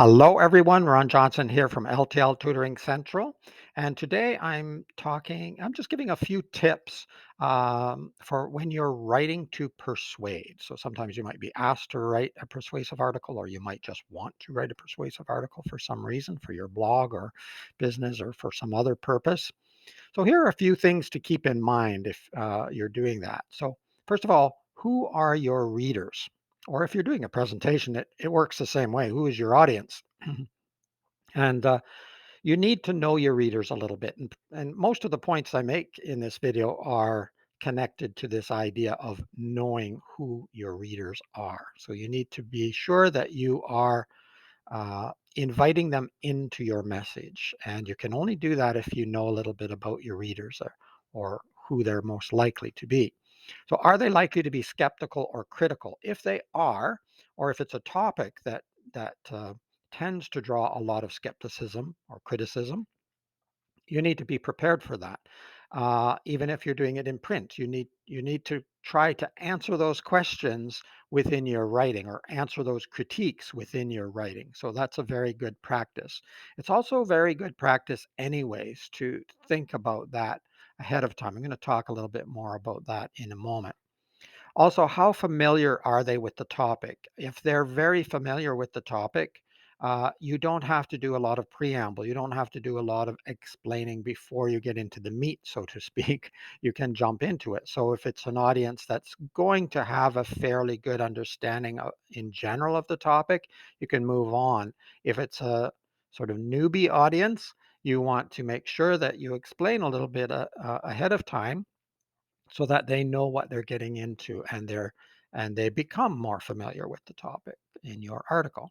Hello, everyone. Ron Johnson here from L.T.L Tutoring Central. And today I'm just giving a few tips for when you're writing to persuade. So sometimes you might be asked to write a persuasive article, or you might just want to write a persuasive article for some reason, for your blog or business or for some other purpose. So here are a few things to keep in mind if you're doing that. So, first of all, who are your readers? Or if you're doing a presentation, it works the same way. Who is your audience? And you need to know your readers a little bit. And most of the points I make in this video are connected to this idea of knowing who your readers are. So you need to be sure that you are inviting them into your message. And you can only do that if you know a little bit about your readers or who they're most likely to be. So, are they likely to be skeptical or critical? If they are, or if it's a topic that tends to draw a lot of skepticism or criticism, you need to be prepared for that. Even if you're doing it in print, you need to try to answer those questions within your writing or answer those critiques within your writing. So that's a very good practice. It's also very good practice, anyways, to think about that ahead of time. I'm going to talk a little bit more about that in a moment. Also, how familiar are they with the topic? If they're very familiar with the topic, you don't have to do a lot of preamble. You don't have to do a lot of explaining before you get into the meat, so to speak. You can jump into it. So, if it's an audience that's going to have a fairly good understanding in general of the topic, you can move on. If it's a sort of newbie audience, you want to make sure that you explain a little bit ahead of time so that they know what they're getting into and they become more familiar with the topic in your article.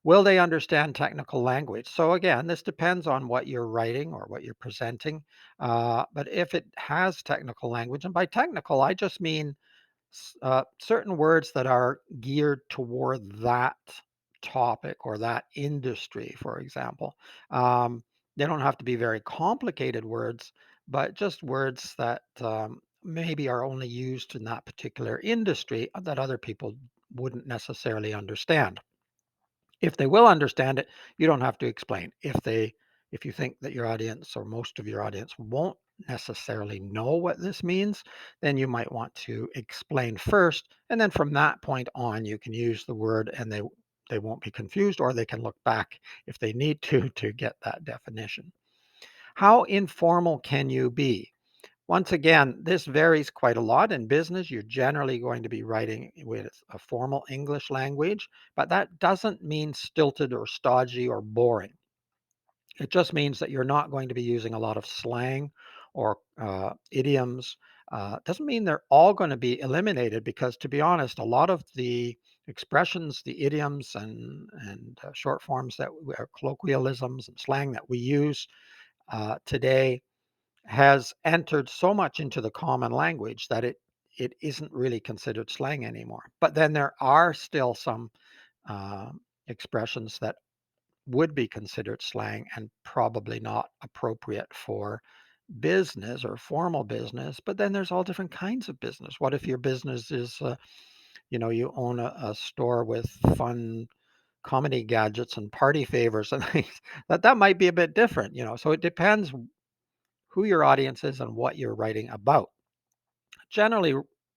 Will they understand technical language? So again, this depends on what you're writing or what you're presenting. But if it has technical language, and by technical, I just mean certain words that are geared toward that topic or that industry, for example. Um, they don't have to be very complicated words, but just words that maybe are only used in that particular industry that other people wouldn't necessarily understand. If they will understand it, you don't have to explain. If you think that your audience or most of your audience won't necessarily know what this means, then you might want to explain first, and then from that point on, you can use the word and they won't be confused, or they can look back if they need to get that definition. How informal can you be? Once again, this varies quite a lot. In business, you're generally going to be writing with a formal English language, but that doesn't mean stilted or stodgy or boring. It just means that you're not going to be using a lot of slang or idioms. Doesn't mean they're all going to be eliminated because, to be honest, a lot of the expressions, the idioms, and short forms are colloquialisms and slang that we use today has entered so much into the common language that it isn't really considered slang anymore. But then there are still some uh, expressions that would be considered slang and probably not appropriate for business or formal business. But then there's all different kinds of business. What if your business is, you own a store with fun comedy gadgets and party favors and things that might be a bit different. So it depends who your audience is and what you're writing about. Generally,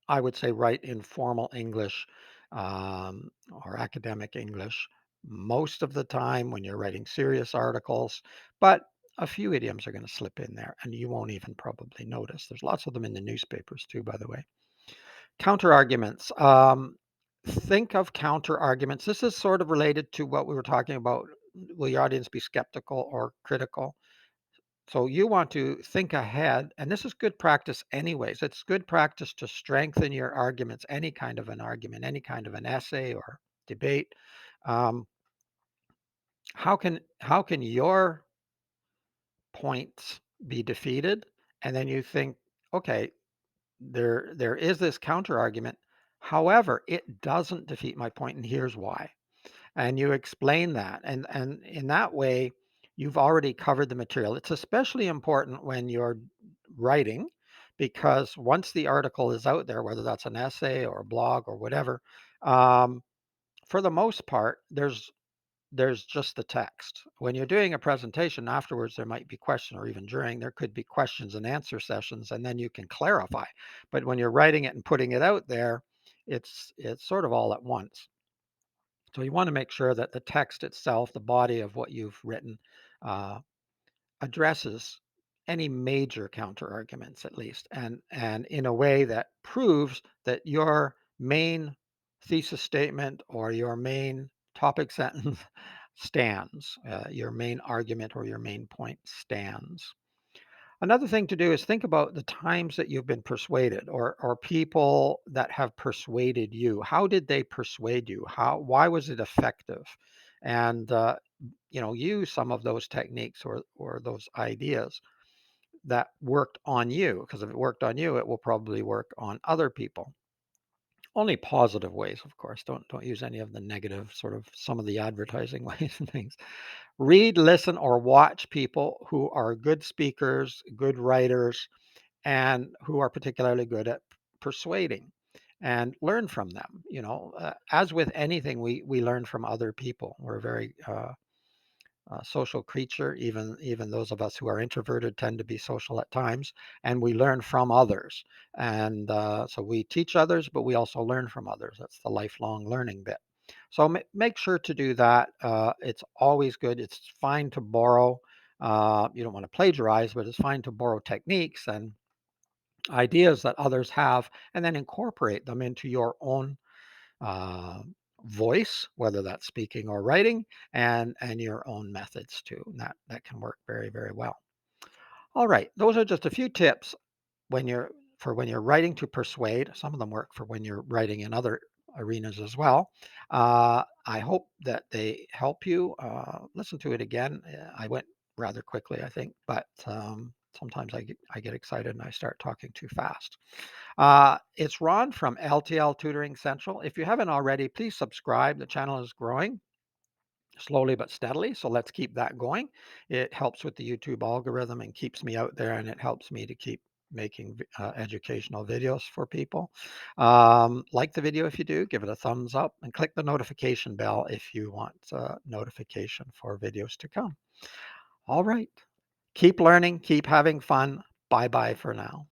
I would say write in formal English or academic English most of the time when you're writing serious articles, but a few idioms are going to slip in there and you won't even probably notice. There's lots of them in the newspapers too, by the way. Counter arguments. Think of counter arguments. This is sort of related to what we were talking about. Will your audience be skeptical or critical? So you want to think ahead, and this is good practice anyways. It's good practice to strengthen your arguments, any kind of an argument, any kind of an essay or debate. Um, how can your points be defeated? And then you think, okay, there is this counter argument. However, it doesn't defeat my point, and here's why. And you explain that, and in that way you've already covered the material. It's especially important when you're writing, because once the article is out there, whether that's an essay or a blog or whatever, um, for the most part there's there's just the text. When you're doing a presentation afterwards, there might be question, or even during, there could be questions and answer sessions, and then you can clarify. But when you're writing it and putting it out there, it's sort of all at once. So you want to make sure that the text itself, the body of what you've written, uh, addresses any major counter arguments at least, and in a way that proves that your main thesis statement or your main topic sentence stands, your main argument or your main point stands. Another thing to do is think about the times that you've been persuaded, or people that have persuaded you. How did they persuade you? Why was it effective? And use some of those techniques or those ideas that worked on you, because if it worked on you, it will probably work on other people. Only positive ways, of course. Don't use any of the negative, sort of some of the advertising ways and things. Read, listen, or watch people who are good speakers, good writers, and who are particularly good at persuading, and learn from them. As with anything, we learn from other people. We're very social creature. Even those of us who are introverted tend to be social at times, and we learn from others. And so we teach others, but we also learn from others. That's the lifelong learning bit. So make sure to do that. It's always good. It's fine to borrow. You don't want to plagiarize, but it's fine to borrow techniques and ideas that others have, and then incorporate them into your own uh, voice, whether that's speaking or writing, and your own methods too. And that can work very, very well. All right, those are just a few tips when you're writing to persuade. Some of them work for when you're writing in other arenas as well. I hope that they help you. Listen to it again. I went rather quickly, I think, but sometimes I get excited and I start talking too fast. It's Ron from L.T.L Tutoring Central. If you haven't already, please subscribe. The channel is growing slowly but steadily, so let's keep that going. It helps with the YouTube algorithm and keeps me out there, and it helps me to keep making educational videos for people. Like the video if you do, give it a thumbs up, and click the notification bell if you want notification for videos to come. All right. Keep learning, keep having fun. Bye bye for now.